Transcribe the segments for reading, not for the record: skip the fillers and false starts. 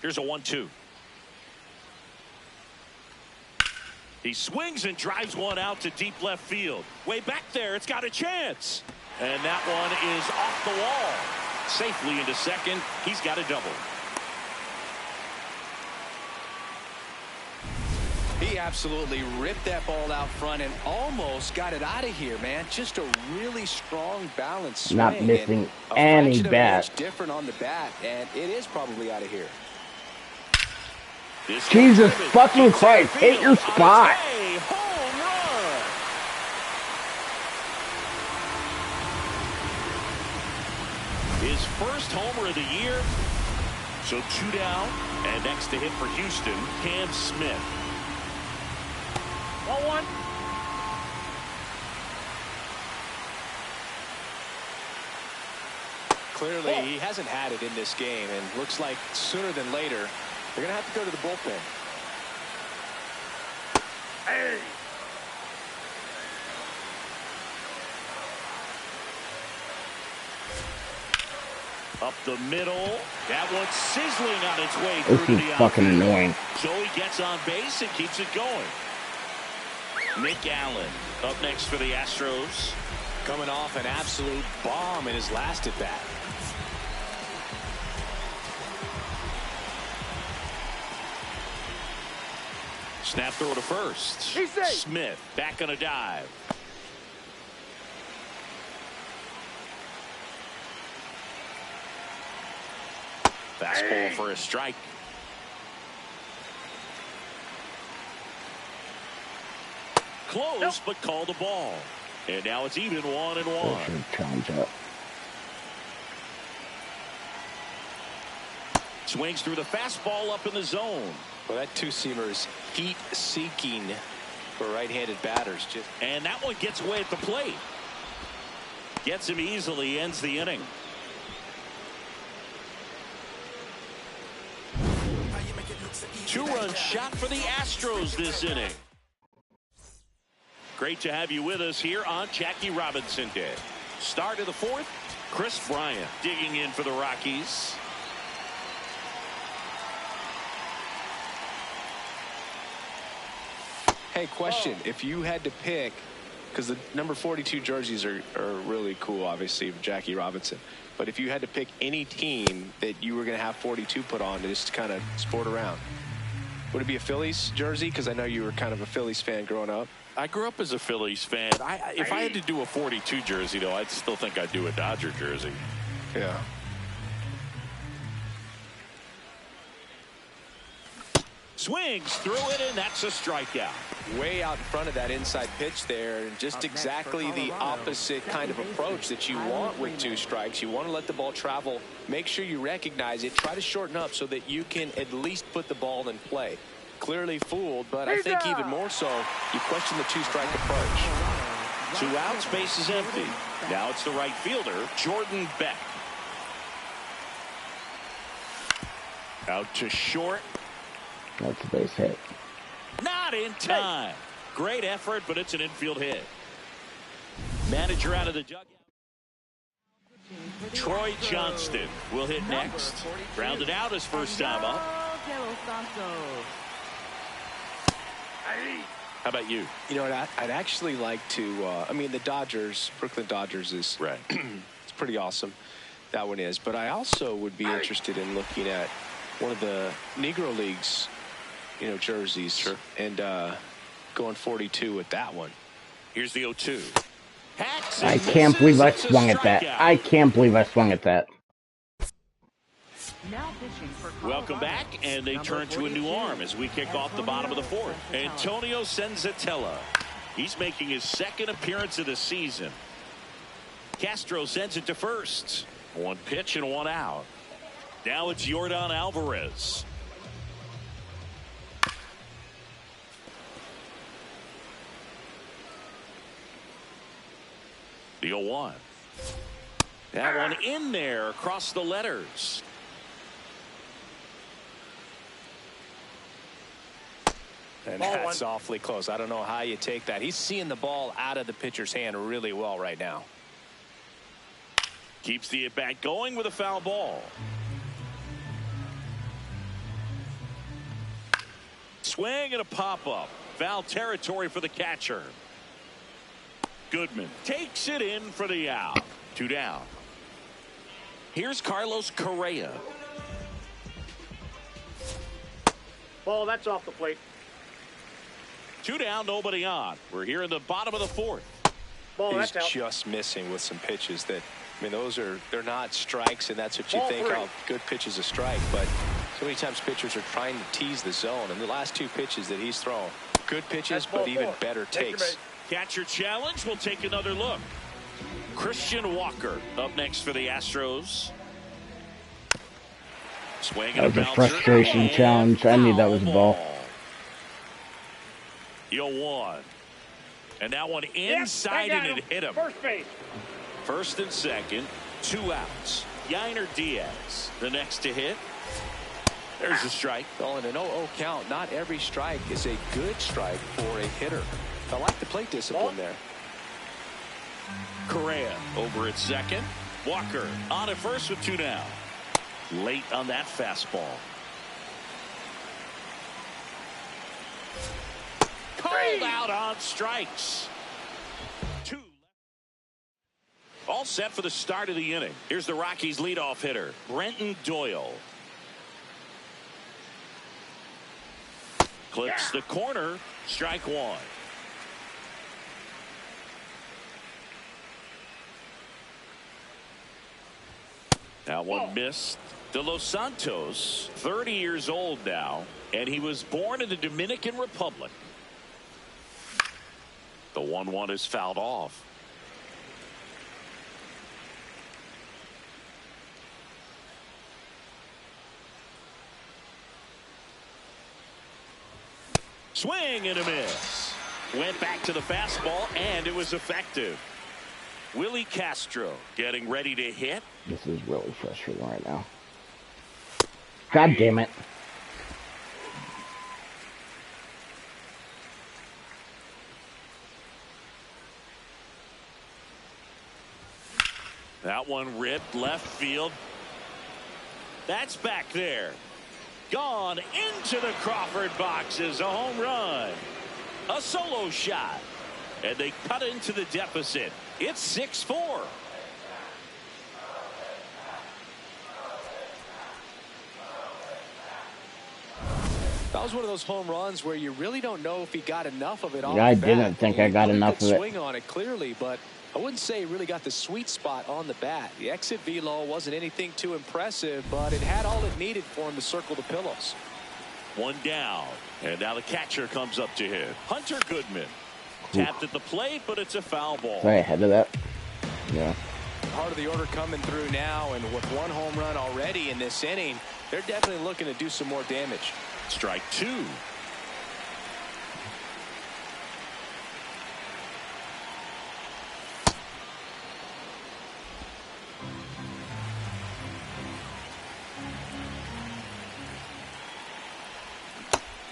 Here's a 1-2. He swings and drives one out to deep left field. Way back there, it's got a chance. And that one is off the wall. Safely into second. He's got a double. He absolutely ripped that ball out front and almost got it out of here, man. Just a really strong balance swing. Not missing any bat. Different on the bat, and it is probably out of here. Jesus fucking Christ, hit your spot. Home run. His first homer of the year. So 2 down, and next to hit for Houston, Cam Smith. 1-1. Clearly, he hasn't had it in this game, and looks like sooner than later, they're going to have to go to the bullpen. Hey. Up the middle. That one's sizzling on its way through to the This is fucking annoying. So he gets on base and keeps it going. Nick Allen up next for the Astros. Coming off an absolute bomb in his last at bat. Snap throw to first. Smith back on a dive. Fastball for a strike. Close, but called the ball. And now it's even 1-1. Swings through the fastball up in the zone. Well, that two-seamer is heat-seeking for right-handed batters. And that one gets away at the plate. Gets him easily, ends the inning. Two-run shot for the Astros this inning. Great to have you with us here on Jackie Robinson Day. Start of the fourth, Chris Bryant digging in for the Rockies. Hey, question. If you had to pick, because the number 42 jerseys are really cool, obviously, for Jackie Robinson. But if you had to pick any team that you were going to have 42 put on to just kind of sport around, would it be a Phillies jersey? Because I know you were kind of a Phillies fan growing up. I grew up as a Phillies fan. If I had to do a 42 jersey, though, I'd still think I'd do a Dodger jersey. Yeah. Swings through it, and that's a strikeout. Way out in front of that inside pitch there, and just exactly the opposite kind of approach that you want with two strikes. You want to let the ball travel. Make sure you recognize it. Try to shorten up so that you can at least put the ball in play. Clearly fooled, but I think even more so, you question the two-strike approach. 2 outs, base is empty. Now it's the right fielder, Jordan Beck. Out to short. That's a base hit. Not in time. Great effort, but it's an infield hit. Manager out of the dugout. Troy Johnston will hit next. Grounded out his first time up. How about you? You know what, I'd actually like to, I mean, the Dodgers, Brooklyn Dodgers is right. It's pretty awesome. That one is. But I also would be interested in looking at one of the Negro Leagues, you know, jerseys. Sure. And going 42 with that one. Here's the 0-2. I can't believe I swung at that. I can't believe I swung at that. Welcome back, and they turn to a new arm as we kick off the bottom of the fourth. Antonio Senzatella. He's making his second appearance of the season. Castro sends it to first. 1 pitch and 1 out. Now it's Yordan Alvarez. The 0-1. That one in there across the letters. And that's awfully close. I don't know how you take that. He's seeing the ball out of the pitcher's hand really well right now. Keeps the at-bat going with a foul ball. Swing and a pop-up. Foul territory for the catcher. Goodman takes it in for the out. 2 down. Here's Carlos Correa. Ball, that's off the plate. 2 down, nobody on. We're here in the bottom of the 4th. Ball, He's that's out. just missing with some pitches that, I mean, they're not strikes, and that's what you Ball think, 3. oh, good pitch is a strike. But so many times pitchers are trying to tease the zone, and the last 2 pitches that he's thrown, good pitches, but even 4. better takes. Catcher challenge. We'll take another look. Christian Walker up next for the Astros. Swing That and was a bouncer. frustration challenge. I knew that was a ball. 0-1. And that one inside and it hit him. First base. First and second, 2 outs. Yainer Diaz, the next to hit. There's a strike. Well, in an 0-0 count, not every strike is a good strike for a hitter. I like the plate discipline there. Correa over at second. Walker on at first with 2 down. Late on that fastball. Called out on strikes. 2. All set for the start of the inning. Here's the Rockies leadoff hitter, Brenton Doyle. Clips the corner. Strike 1. That one missed. De Los Santos, 30 years old now, and he was born in the Dominican Republic. The 1-1 is fouled off. Swing and a miss. Went back to the fastball, and it was effective. Willie Castro getting ready to hit. This is really frustrating right now. God damn it. That one ripped left field. That's back there. Gone into the Crawford boxes. A home run. A solo shot. And they cut into the deficit. It's 6-4. That was one of those home runs where you really don't know if he got enough of it off Yeah, I the bat. didn't think I got enough of it. Swing on it clearly, but I wouldn't say he really got the sweet spot on the bat. The exit velo wasn't anything too impressive, but it had all it needed for him to circle the pillows. 1 down. And now the catcher comes up to hit. Hunter Goodman. Tapped at the plate, but it's a foul ball. Sorry, ahead of that. Yeah. Part of the order coming through now, and with 1 home run already in this inning, they're definitely looking to do some more damage. Strike 2.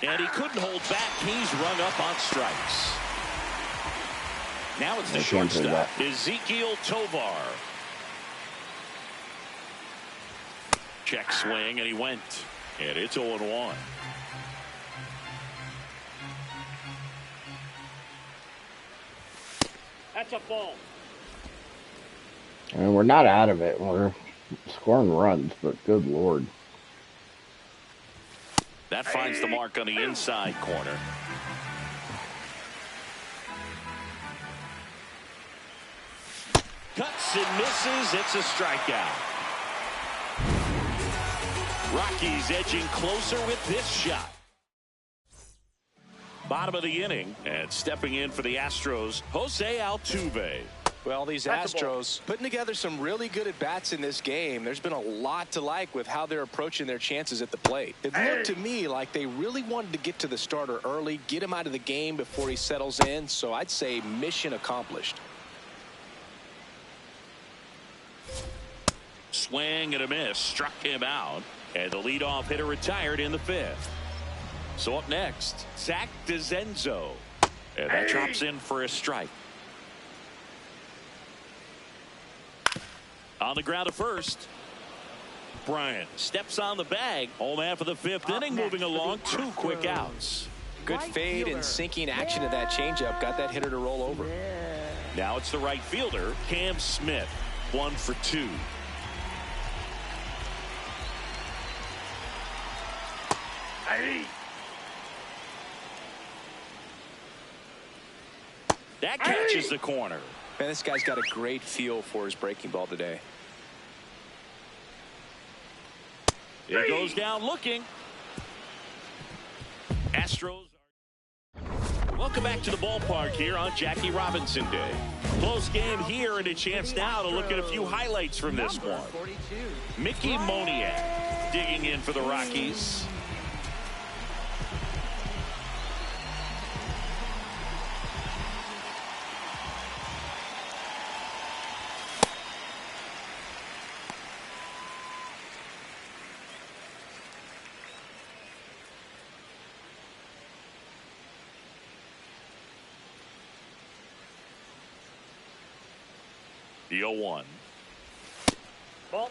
And he couldn't hold back. He's rung up on strikes. Now it's the shortstop, Ezekiel Tovar. Check swing, and he went. And it's 0-1. That's a ball. I mean, we're not out of it. We're scoring runs, but good Lord. That finds the mark on the inside corner. Cuts and misses. It's a strikeout. Rockies edging closer with this shot. Bottom of the inning, and stepping in for the Astros, José Altuve. Well, these Astros putting together some really good at-bats in this game. There's been a lot to like with how they're approaching their chances at the plate. It looked to me like they really wanted to get to the starter early, get him out of the game before he settles in. So I'd say mission accomplished. Swing and a miss. Struck him out. And the leadoff hitter retired in the 5th. So up next, Zach DeZenzo. And that drops in for a strike. On the ground at first. Bryant steps on the bag. Home half of the fifth inning, moving along, 2 quick outs. Good fade and sinking action of that changeup. Got that hitter to roll over. Now it's the right fielder, Cam Smith, 1 for 2. That catches the corner. Man, this guy's got a great feel for his breaking ball today. It goes down looking. Astros. Welcome back to the ballpark here on Jackie Robinson Day. Close game here and a chance now to look at a few highlights from this one. Mickey Moniak digging in for the Rockies. The 0-1.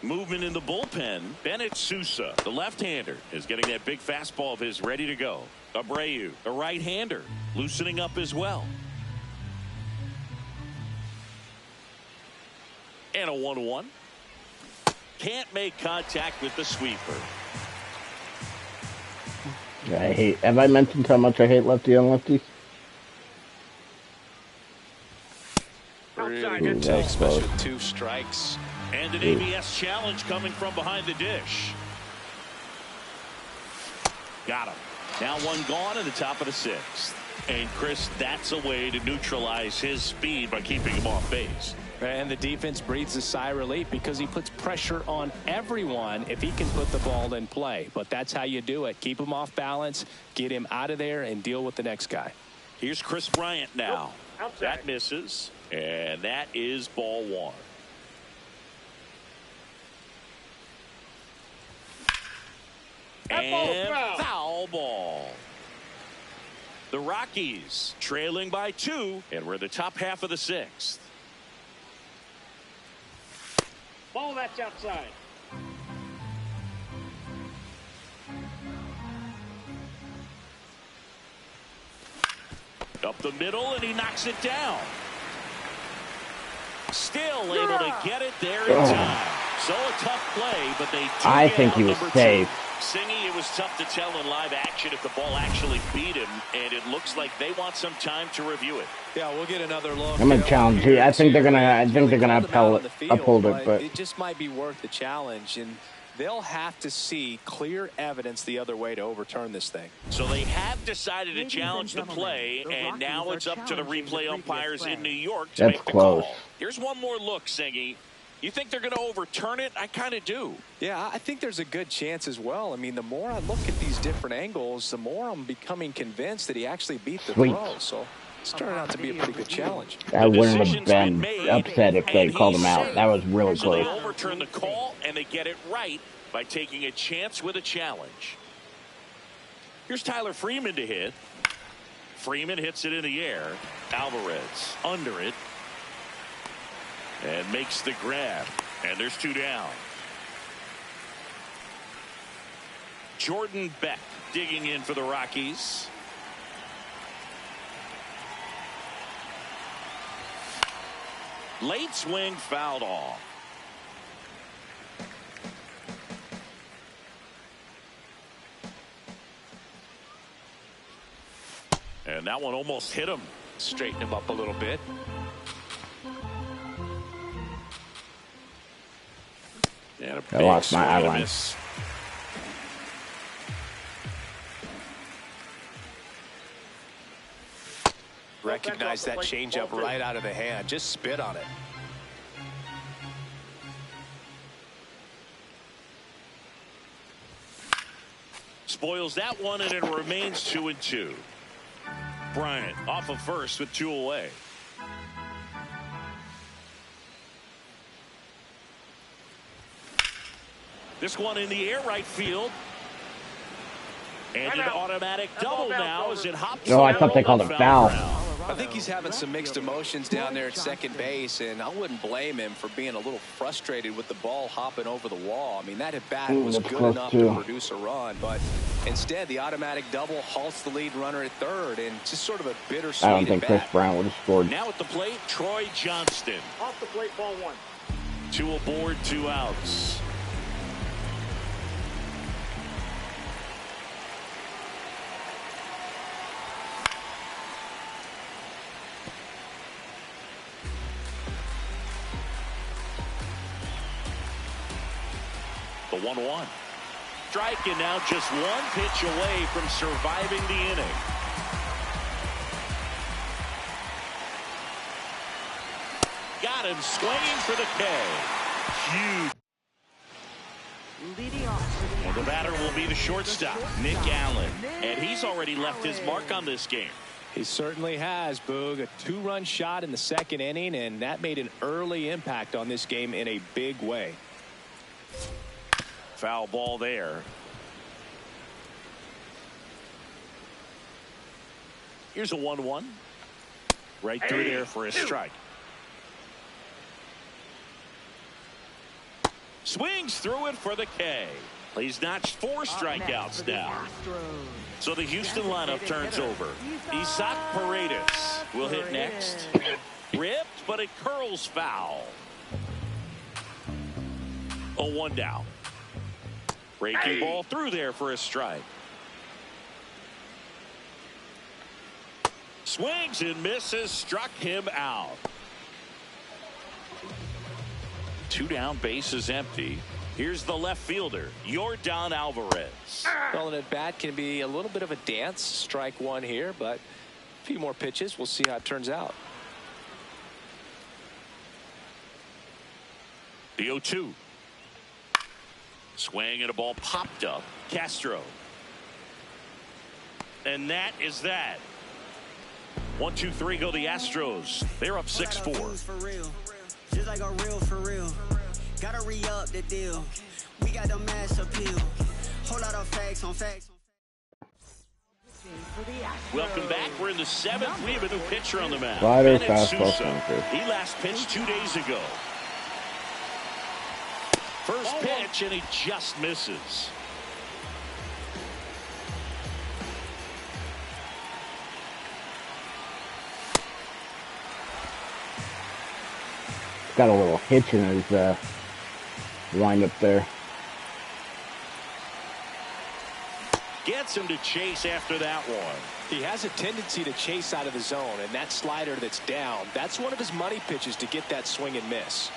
Movement in the bullpen. Bennett Sousa, the left-hander, is getting that big fastball of his ready to go. Abreu, the right-hander, loosening up as well. And a 1-1. Can't make contact with the sweeper. Have I mentioned how much I hate lefty on lefties? Really good take, especially with 2 strikes. And an ABS challenge coming from behind the dish. Got him. Now 1 gone in the top of the 6th. And Chris, that's a way to neutralize his speed by keeping him off base. And the defense breathes a sigh of relief because he puts pressure on everyone if he can put the ball in play. But that's how you do it. Keep him off balance, get him out of there, and deal with the next guy. Here's Chris Bryant now. That misses. And that is ball 1. And foul ball. The Rockies trailing by 2, and we're the top half of the 6th. Ball, that's outside. Up the middle, and he knocks it down. Still able to get it there in time. So a tough play, but they do I think he was safe. Singy, it was tough to tell in live action if the ball actually beat him, and it looks like they want some time to review it. Yeah, we'll get another look. I'm gonna challenge you. I think they're gonna uphold it, but it just might be worth the challenge, and they'll have to see clear evidence the other way to overturn this thing. So they have decided to challenge the play, and now it's up to the replay umpires in New York to make the call. Here's one more look, Singy. You think they're going to overturn it? I kind of do. Yeah, I think there's a good chance as well. I mean, the more I look at these different angles, the more I'm becoming convinced that he actually beat the throw. So it's turning out to be a pretty good challenge. I wouldn't have been upset if they called him out. That was really so close. They overturn the call, and they get it right by taking a chance with a challenge. Here's Tyler Freeman to hit. Freeman hits it in the air. Alvarez under it. And makes the grab. And there's 2 down. Jordan Beck digging in for the Rockies. Late swing fouled off. And that one almost hit him. Straighten him up a little bit. And I lost my outline. Recognize that changeup right out of the hand. Just spit on it. Spoils that one, and it remains 2-2. Bryant off of first with 2 away. This one in the air right field. And an automatic double now as it hops. No, I thought they called it foul. I think he's having some mixed emotions down there at second base, and I wouldn't blame him for being a little frustrated with the ball hopping over the wall. I mean, that at bat was good enough to produce a run, but instead the automatic double halts the lead runner at third, and just sort of a bittersweet. I don't think Chris Brown would have scored. Now at the plate, Troy Johnston. Off the plate, ball one. 2 aboard, 2 outs. The 1-1. Strike, and now just 1 pitch away from surviving the inning. Got him swinging for the K. Huge. And the batter will be the shortstop, Nick Allen. And he's already left his mark on this game. He certainly has, Boog. A 2-run shot in the second inning, and that made an early impact on this game in a big way. Foul ball there. Here's a 1-1. Right through there for a strike. Swings through it for the K. He's notched 4 strikeouts now. So the Houston lineup turns over. Isaac Paredes will hit next. Ripped, but it curls foul. 0-1 down. Breaking ball through there for a strike. Swings and misses, struck him out. 2 down, base is empty. Here's the left fielder, Yordan Alvarez. Well, an at bat can be a little bit of a dance. Strike 1 here, but a few more pitches. We'll see how it turns out. The 0-2. Swing and a ball popped up. Castro. And that is that. 1, 2, 3 go the Astros. They're up 6-4. Just like a real for real. Gotta re-up the deal. We got the mass appeal. Whole lot of facts on facts. Welcome back. We're in the 7th. We have a new pitcher on the mound. Slider, Bennett fastball, Sousa. He last pitched 2 days ago. First pitch, and he just misses. Got a little hitch in his windup there. Gets him to chase after that one. He has a tendency to chase out of the zone, and that slider that's down, that's one of his money pitches to get that swing and miss.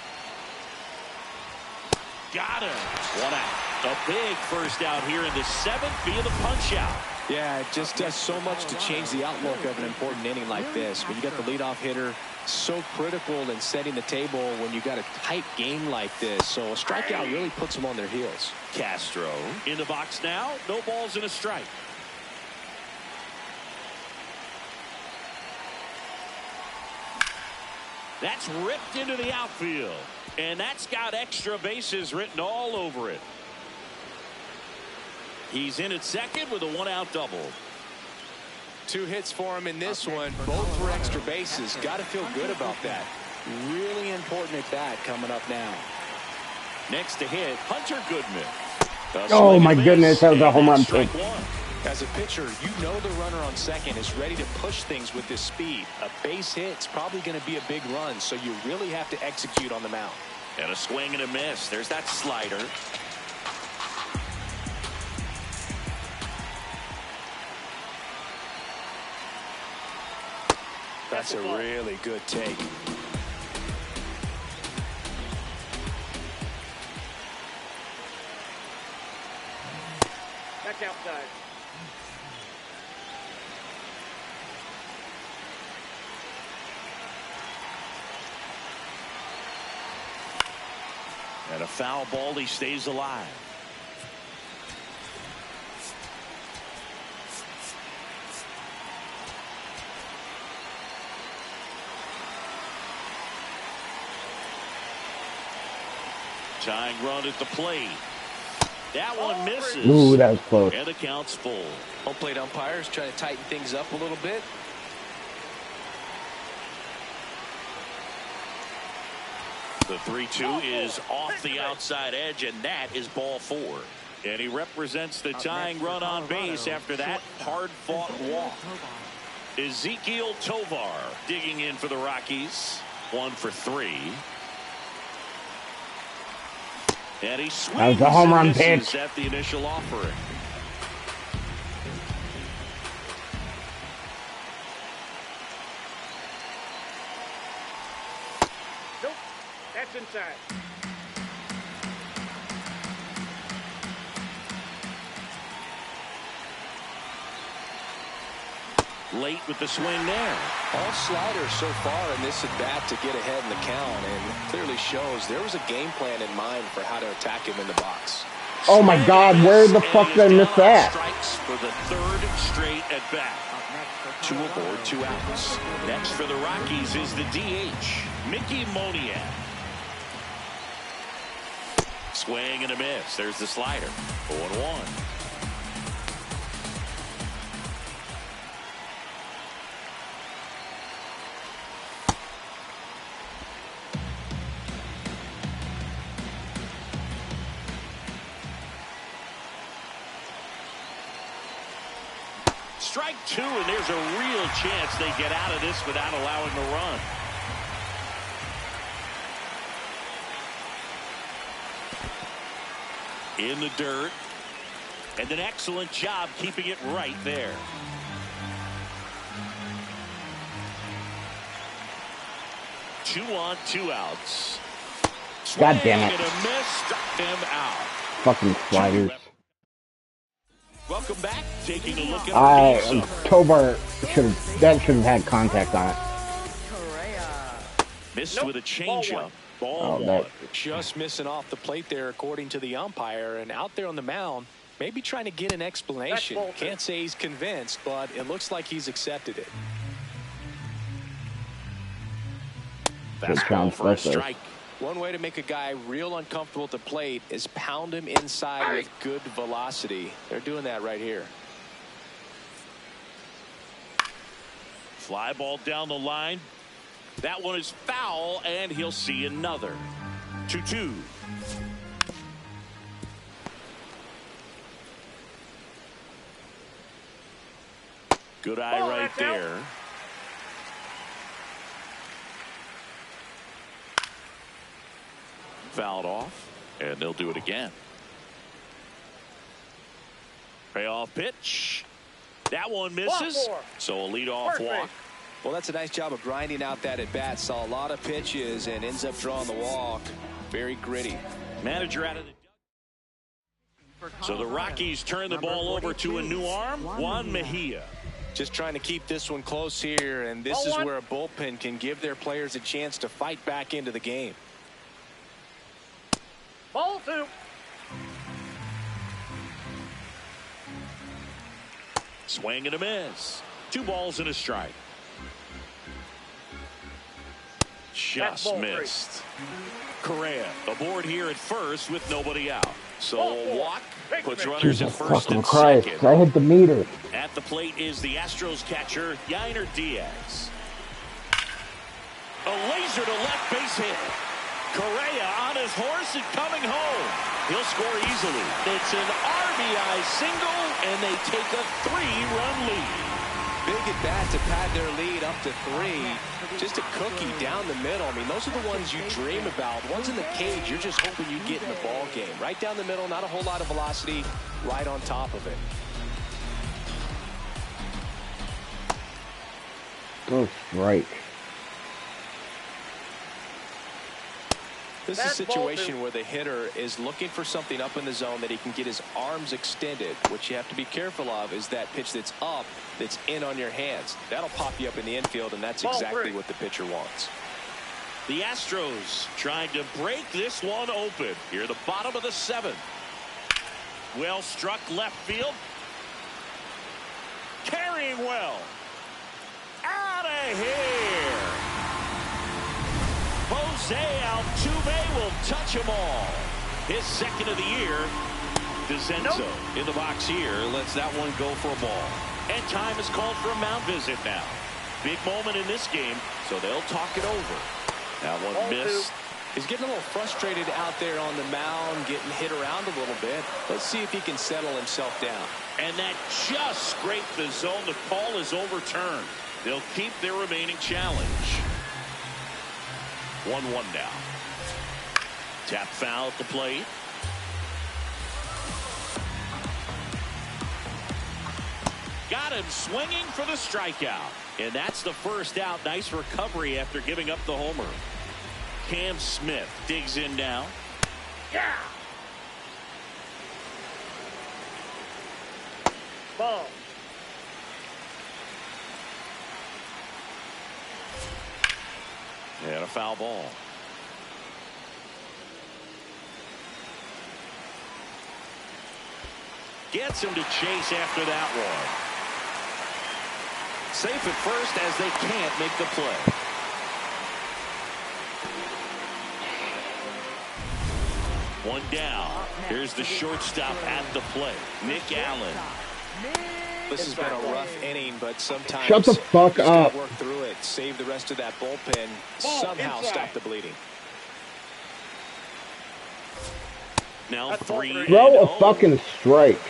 Got him. 1 out. A big first out here in the 7th via the punch out. Yeah, it just does so much to change the outlook of an important inning like this. When you got the leadoff hitter, so critical in setting the table when you got a tight game like this. So a strikeout really puts them on their heels. Castro in the box now. No balls and a strike. That's ripped into the outfield. And that's got extra bases written all over it. He's in at second with a 1-out double. 2 hits for him in this one, both for extra bases. Got to feel good about that. Really important at bat coming up now. Next to hit, Hunter Goodman. Oh my goodness, that was a home run pick. As a pitcher, you know the runner on second is ready to push things with his speed. A base hit's probably going to be a big run, so you really have to execute on the mound. And a swing and a miss. There's that slider. That's a really good take. Back outside. And a foul ball, he stays alive. Tying run at the plate. That one misses. Ooh, that was close. And the count's full. Home plate umpires trying to tighten things up a little bit. The 3-2 is off the outside edge, and that is ball 4. And he represents the tying run on base after that hard-fought walk. Ezequiel Tovar digging in for the Rockies. 1 for 3. And he swings. That was a home run pitch at the initial offering. Nope, that's inside. Late with the swing there. All sliders so far in this at bat to get ahead in the count, and clearly shows there was a game plan in mind for how to attack him in the box. Oh my God, where the fuck did I miss that? Strikes for the 3rd straight at bat. 2 aboard, 2 outs. Next for the Rockies is the DH, Mickey Moniak. Swing and a miss. There's the slider. 0-1. Strike 2, and there's a real chance they get out of this without allowing a run. In the dirt, and an excellent job keeping it right there. Two on, 2 outs. God damn it. Swing and a miss, struck them out. Fucking sliders. Welcome back. Taking a look at Tovar should have had contact on it. Missed with a changeup. Ball 1. Just missing off the plate there, according to the umpire, and out there on the mound, maybe trying to get an explanation. Can't say he's convinced, but it looks like he's accepted it. Fastball for a strike. One way to make a guy real uncomfortable at the plate is pound him inside with good velocity. They're doing that right here. Fly ball down the line. That one is foul, and he'll see another. 2-2. Good eye right there. Fouled off, and they'll do it again. Payoff pitch. That one misses. So a leadoff walk. Well, that's a nice job of grinding out that at bat. Saw a lot of pitches and ends up drawing the walk. Very gritty. Manager out of the. So the Rockies turn the ball over to a new arm, Juan Mejia. Just trying to keep this one close here, and this is where a bullpen can give their players a chance to fight back into the game. Ball 2. Swing and a miss. 2 balls and a strike. Just missed. Correa aboard here at first with nobody out. So a walk puts runners at first and second. I hit the meter. At the plate is the Astros catcher, Yainer Diaz. A laser to left base hit. Correa on his horse and coming home. He'll score easily. It's an RBI single, and they take a 3-run lead. Big at bat to pad their lead up to 3. Just a cookie down the middle. I mean, those are the ones you dream about. Ones in the cage, you're just hoping you get in the ball game. Right down the middle, not a whole lot of velocity, right on top of it. Go strike. This is a situation where the hitter is looking for something up in the zone that he can get his arms extended. What you have to be careful of is that pitch that's up, that's in on your hands. That'll pop you up in the infield, and that's exactly what the pitcher wants. The Astros trying to break this one open. Here at the bottom of the 7th. Well struck left field. Carrying well. Out of here. Jose Altuve will touch them all. His 2nd of the year. DeCenzo in the box here lets that one go for a ball. And time is called for a mound visit now. Big moment in this game, so they'll talk it over. That one missed. He's getting a little frustrated out there on the mound, getting hit around a little bit. Let's see if he can settle himself down. And that just scraped the zone. The call is overturned. They'll keep their remaining challenge. 1-1 now. Tap foul at the plate. Got him swinging for the strikeout. And that's the first out. Nice recovery after giving up the homer. Cam Smith digs in now. Yeah. Ball. And a foul ball. Gets him to chase after that one. Safe at first as they can't make the play. One down. Here's the shortstop at the plate, Nick Allen. This has been a rough inning, but sometimes Shut the fuck you just gotta up. work through it, save the rest of that bullpen, somehow stop the bleeding. Now 3-0. Throw a fucking strike.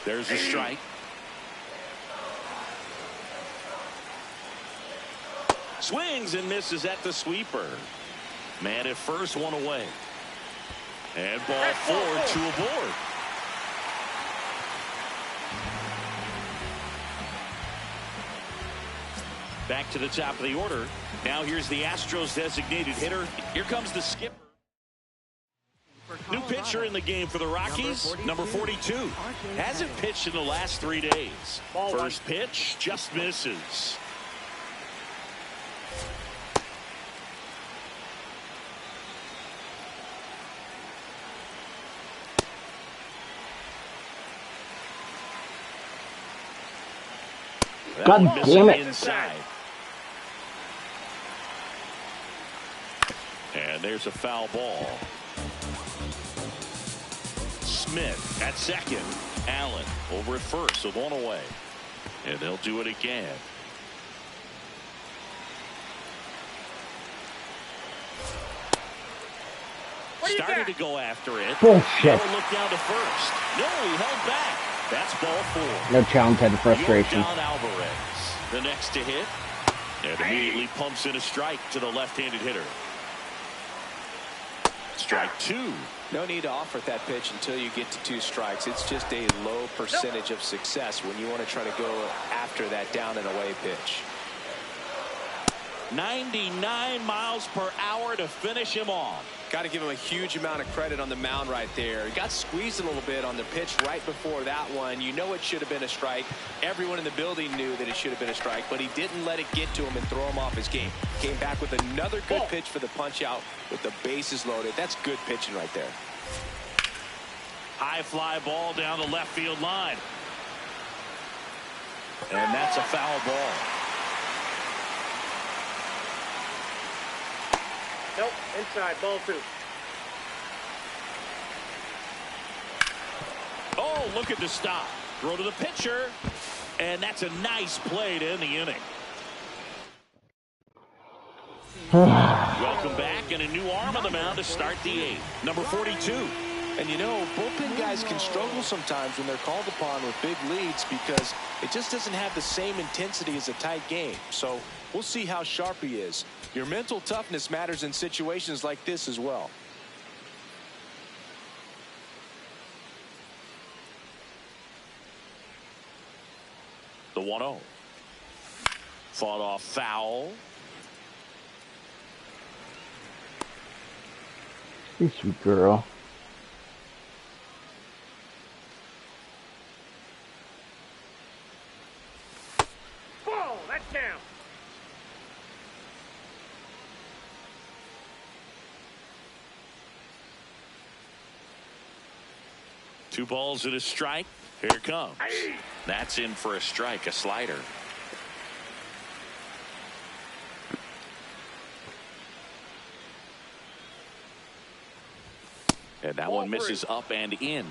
There's a strike. Swings and misses at the sweeper. Man at first, one away. And ball 4, 2 aboard. Back to the top of the order. Now here's the Astros designated hitter. Here comes the skipper. New pitcher in the game for the Rockies, number 42. Hasn't pitched in the last 3 days. First pitch just misses. God damn it. Inside. And there's a foul ball. Smith at second. Allen over at first, so one away. And they'll do it again. Started to go after it. Bullshit. Now look down to first. No, he held back. That's ball 4. No challenge had the frustration. Down Alvarez. The next to hit. And immediately pumps in a strike to the left-handed hitter. Strike 2. No need to offer that pitch until you get to 2 strikes. It's just a low percentage of success when you want to try to go after that down and away pitch. 99 miles per hour to finish him off. Got to give him a huge amount of credit on the mound right there. He got squeezed a little bit on the pitch right before that one. You know it should have been a strike. Everyone in the building knew that it should have been a strike, but he didn't let it get to him and throw him off his game. Came back with another good pitch for the punch out with the bases loaded. That's good pitching right there. High fly ball down the left field line. And that's a foul ball. Nope, inside, ball 2. Oh, look at the stop. Throw to the pitcher. And that's a nice play to end the inning. Welcome back, and a new arm on the mound to start the 8th. Number 42. And you know, bullpen guys can struggle sometimes when they're called upon with big leads because it just doesn't have the same intensity as a tight game. So we'll see how sharp he is. Your mental toughness matters in situations like this as well. The 1-0. Fought off foul. You sweet girl. Ball, that's down. Two balls and a strike. Here it comes. That's in for a strike, a slider. And that one misses up and in.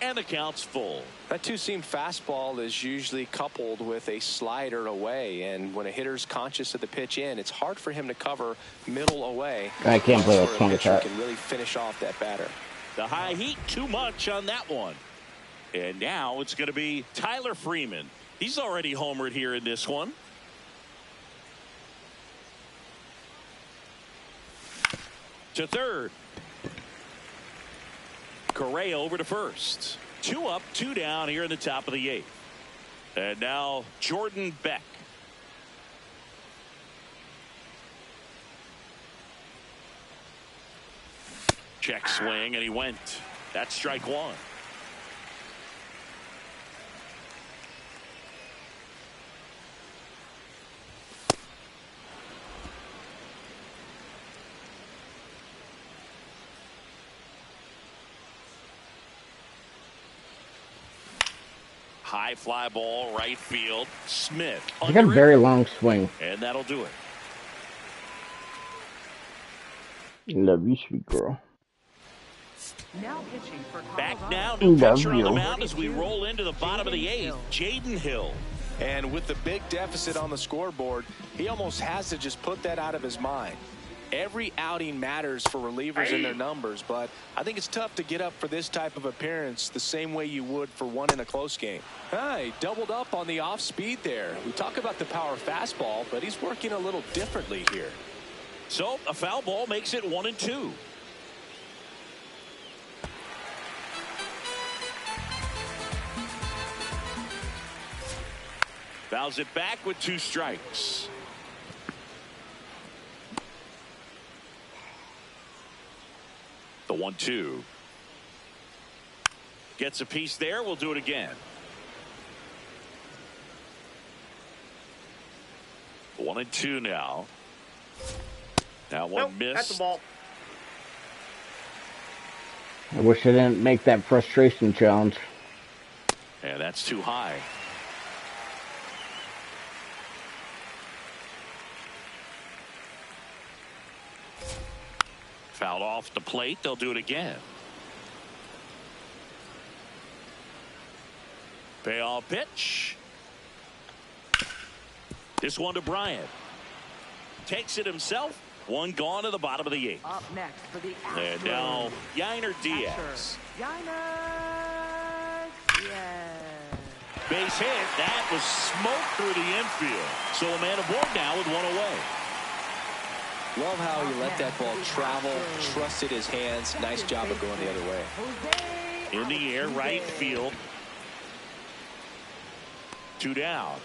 and the count's full. That two-seam fastball is usually coupled with a slider away, and when a hitter's conscious of the pitch in, it's hard for him to cover middle away. I can't believe I swung at that. Can really finish off that batter. The high heat, too much on that one. And now it's going to be Tyler Freeman. He's already homered here in this one. To third. Correa over to first. 2 up, 2 down here in the top of the 8th. And now Jordan Beck. Check swing, and he went. That's strike 1. High fly ball, right field. Smith. He got a very long swing. And that'll do it. Love you, sweet girl. Now pitching for Back Colorado. now, new Love pitcher on the you. mound as we roll into the bottom of the 8th. Jaden Hill. And with the big deficit on the scoreboard, he almost has to just put that out of his mind. Every outing matters for relievers in their numbers, but I think it's tough to get up for this type of appearance the same way you would for one in a close game. He doubled up on the off speed there. We talk about the power fastball, but he's working a little differently here. So a foul ball makes it 1-2. Fouls it back with 2 strikes. The 1-2. Gets a piece there. We'll do it again. The 1-2 now. That one Nope, missed. that's the ball. I wish I didn't make that frustration challenge. And that's too high. Fouled off the plate. They'll do it again. Payoff pitch. This one to Bryant. Takes it himself. 1 gone to the bottom of the 8th. Up next for the Astros. And now Yainer Diaz. Yainer. Yes. Base hit. That was smoke through the infield. So a man aboard now with 1 away. Love how he let that ball travel, trusted his hands. Nice job of going the other way. In the air, right field. 2 down.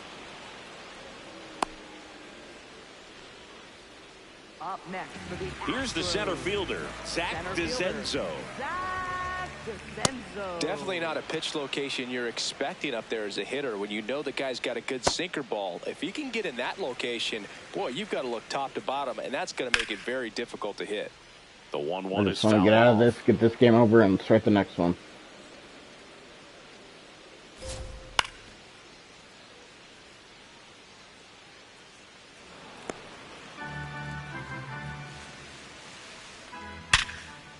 Up next for the Here's the center fielder, Zach DeZenzo. Zach DeZenzo. Definitely not a pitch location you're expecting up there as a hitter when you know the guy's got a good sinker ball. If he can get in that location, boy, you've got to look top to bottom, and that's going to make it very difficult to hit. The 1-1 I is just want to fouled get out of off. this, get this game over, and start the next one.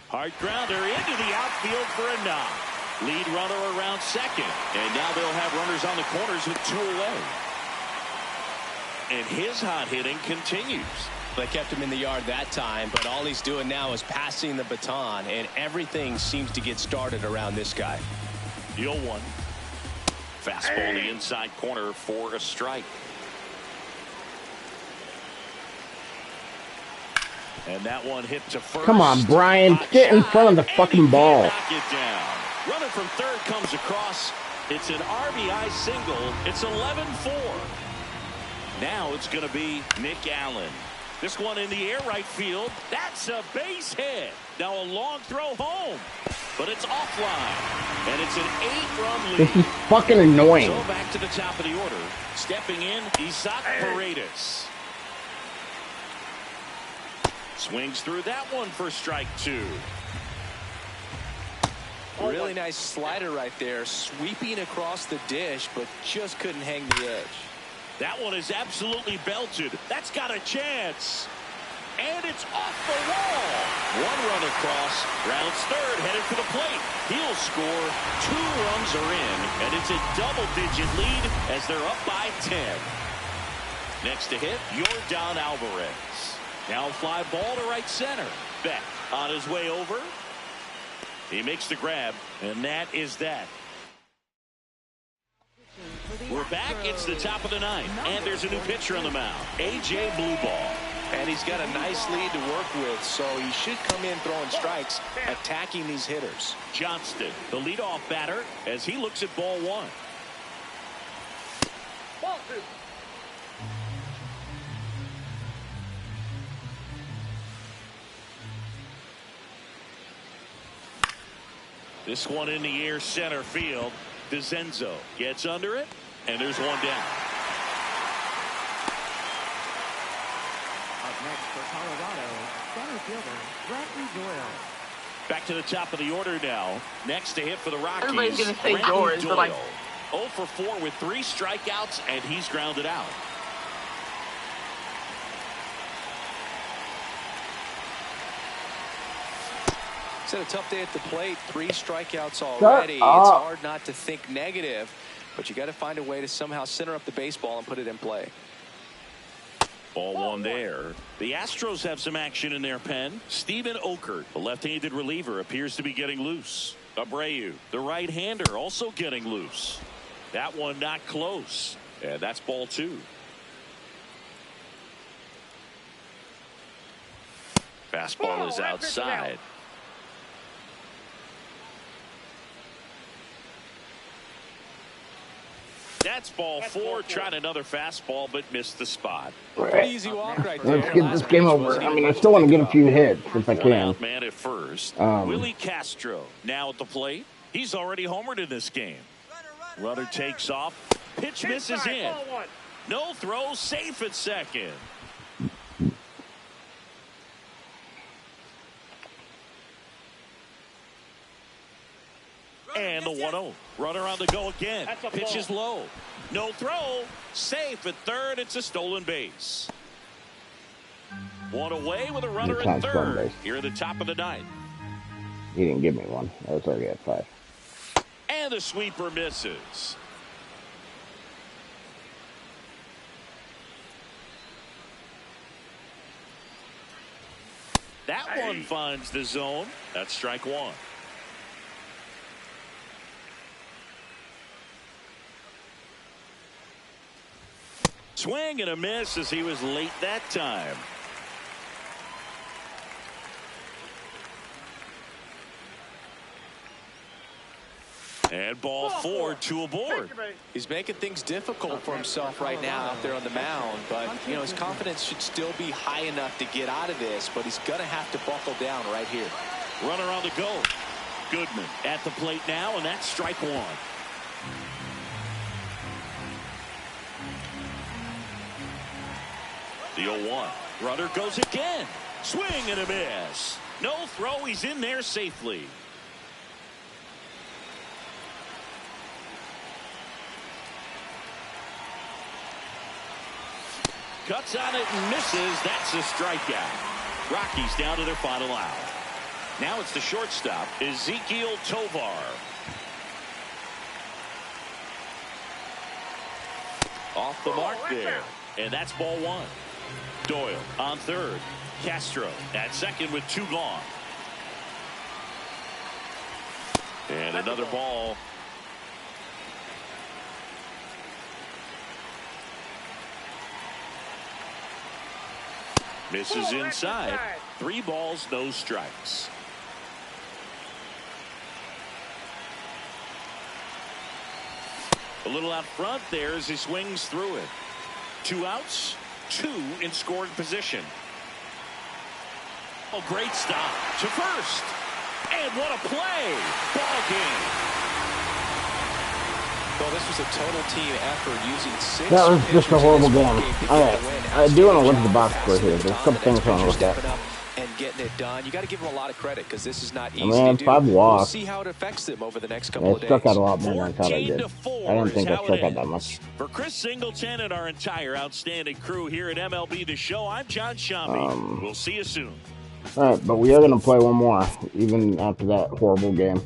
Hard grounder into the outfield for a knock. Lead runner around second. And now they'll have runners on the corners with 2 away. And his hot hitting continues. They kept him in the yard that time, but all he's doing now is passing the baton, and everything seems to get started around this guy. Deal 1. Fastball in the inside corner for a strike. And that one hit to first. Come on, Brian, Hot get in shot, front of the and fucking he ball. can't knock it down. Runner from third comes across. It's an RBI single. It's 11-4. Now it's going to be Nick Allen. This one in the air, right field. That's a base hit. Now a long throw home, but it's offline, and it's an 8-run lead. This is fucking annoying. So back to the top of the order. Stepping in, Isaac Paredes. Swings through that one for strike 2. Really nice slider right there, sweeping across the dish, but just couldn't hang the edge. That one is absolutely belted. That's got a chance. And it's off the wall. One run across. Rounds third, headed for the plate. He'll score. 2 runs are in, and it's a double-digit lead as they're up by 10. Next to hit, Yordan Alvarez. Now fly ball to right center. Beck on his way over. He makes the grab, and that is that. We're back. It's the top of the 9th, and there's a new pitcher on the mound, A.J. Blueball. And he's got a nice lead to work with, so he should come in throwing strikes, attacking these hitters. Johnston, the leadoff batter, as he looks at ball 1. Ball 2. This one in the air, center field. DeZenzo gets under it, and there's one down. Up next for Colorado, center fielder Bradley Doyle. Back to the top of the order now. Next to hit for the Rockies. Everybody's going to say Bradley Doors, but like 0 for 4 with 3 strikeouts, and he's grounded out. He's had a tough day at the plate. 3 strikeouts already. It's hard not to think negative, but you got to find a way to somehow center up the baseball and put it in play. Ball 1 there. The Astros have some action in their pen. Steven Okert, the left-handed reliever, appears to be getting loose. Abreu, the right-hander, also getting loose. That one not close. And that's ball 2. Fastball is outside. That's ball 4. Tried another fastball, but missed the spot. Pretty easy walk right there. Let's get this game over. I mean, I still want to get a few hits if I can. Man at first. Willie Castro now at the plate. He's already homered in this game. Runner takes off. Pitch misses in. No throw. Safe at second. And the 1-0. Runner on the go again. Pitch is low. No throw. Safe at third. It's a stolen base. One away with a runner at third. Here at the top of the 9th. He didn't give me one. I was already at 5. And the sweeper misses. That one finds the zone. That's strike 1. Swing and a miss as he was late that time. And ball 4, 2 aboard. He's making things difficult for himself right now out there on the mound, but you know his confidence should still be high enough to get out of this, but he's gonna have to buckle down right here. Runner on the go. Goodman at the plate now, and that's strike 1. The 0-1. Runner goes again. Swing and a miss. No throw. He's in there safely. Cuts on it and misses. That's a strikeout. Rockies down to their final out. Now it's the shortstop, Ezekiel Tovar. Off the mark there. And that's ball 1. Doyle on third. Castro at second with 2 gone. And another ball. Misses inside. 3 balls, no strikes. A little out front there as he swings through it. 2 outs, 2 in scoring position. Oh, great stop to first. And what a play. Ball game. Well, this was a total team effort using 6. That was just a horrible game. Alright, I do want to look at the box score here. There's a couple things I want to look at. and getting it done. You got to give them a lot of credit because this is not easy Man, to do. 5 We'll walks. see how it affects them over the next couple of I days. struck out a lot more than I thought I did. 14-4 I didn't think is I how struck it out that ends. much. For Chris Singleton and our entire outstanding crew here at MLB The Show, I'm John Shambi. We'll see you soon. All right, but we are going to play one more, even after that horrible game.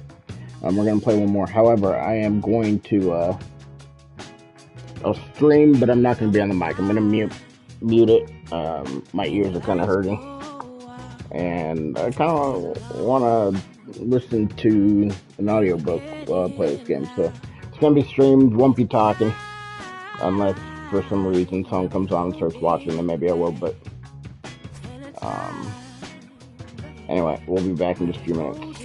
We're going to play one more. However, I am going to I'll stream, but I'm not going to be on the mic. I'm going to mute it. My ears are kind of hurting. And I kind of want to listen to an audiobook while I play this game. So it's going to be streamed, won't be talking. Unless for some reason someone comes on and starts watching, then maybe I will. But anyway, we'll be back in just a few minutes.